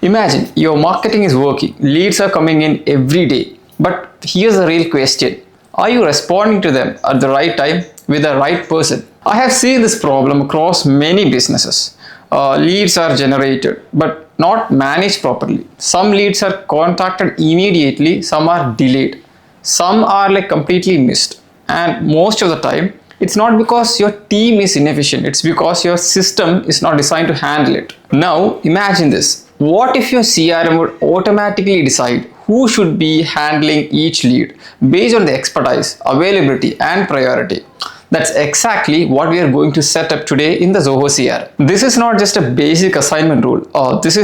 Imagine your marketing is working, leads are coming in every day. But here's the real question. Are you responding to them at the right time with the right person? I have seen this problem across many businesses. Leads are generated but not managed properly. Some leads are contacted immediately, some are delayed, some are like completely missed. And most of the time, it's not because your team is inefficient, it's because your system is not designed to handle it. Now, imagine this. What if your CRM would automatically decide who should be handling each lead based on the expertise, availability, and priority? That's exactly what we are going to set up today in the Zoho CRM. This is not just a basic assignment rule. This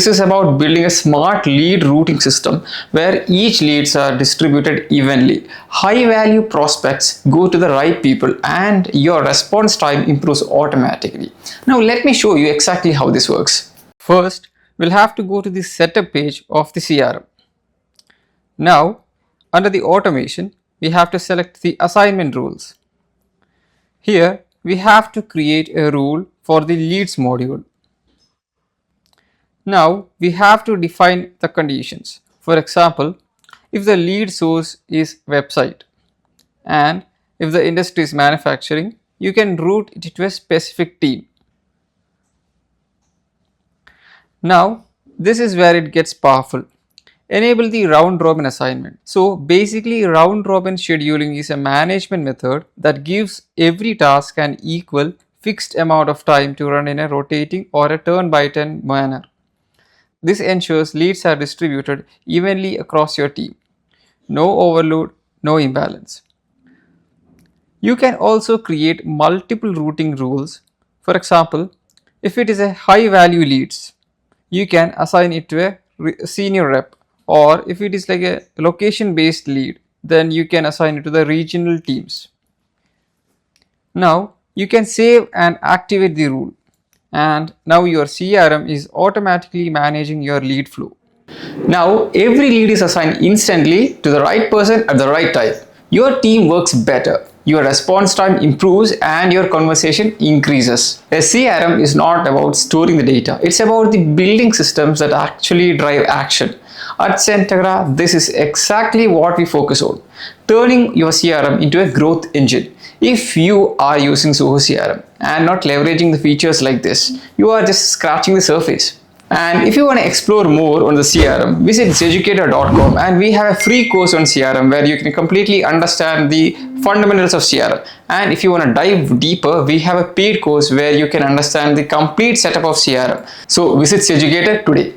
is about building a smart lead routing system where each leads are distributed evenly. High value prospects go to the right people and your response time improves automatically. Now let me show you exactly how this works. First, we'll have to go to the setup page of the CRM. Now, under the automation, we have to select the assignment rules. Here, we have to create a rule for the leads module. Now, we have to define the conditions. For example, if the lead source is website and if the industry is manufacturing, you can route it to a specific team. Now, this is where it gets powerful. Enable the round robin assignment. So basically, round robin scheduling is a management method that gives every task an equal fixed amount of time to run in a rotating or a turn by turn manner. This ensures leads are distributed evenly across your team. No overload, no imbalance. You can also create multiple routing rules. For example, if it is a high value leads, you can assign it to a senior rep. Or if it is like a location based lead, then you can assign it to the regional teams. Now you can save and activate the rule, and now your CRM is automatically managing your lead flow. Now every lead is assigned instantly to the right person at the right time. Your team works better, your response time improves, and your conversation increases. A CRM is not about storing the data, it's about the building systems that actually drive action. At Centegra, this is exactly what we focus on, turning your CRM into a growth engine. If you are using Zoho CRM and not leveraging the features like this, you are just scratching the surface. And if you want to explore more on the CRM, visit zeducator.com, and we have a free course on CRM where you can completely understand the fundamentals of CRM. And if you want to dive deeper, we have a paid course where you can understand the complete setup of CRM. So visit Zeducator today.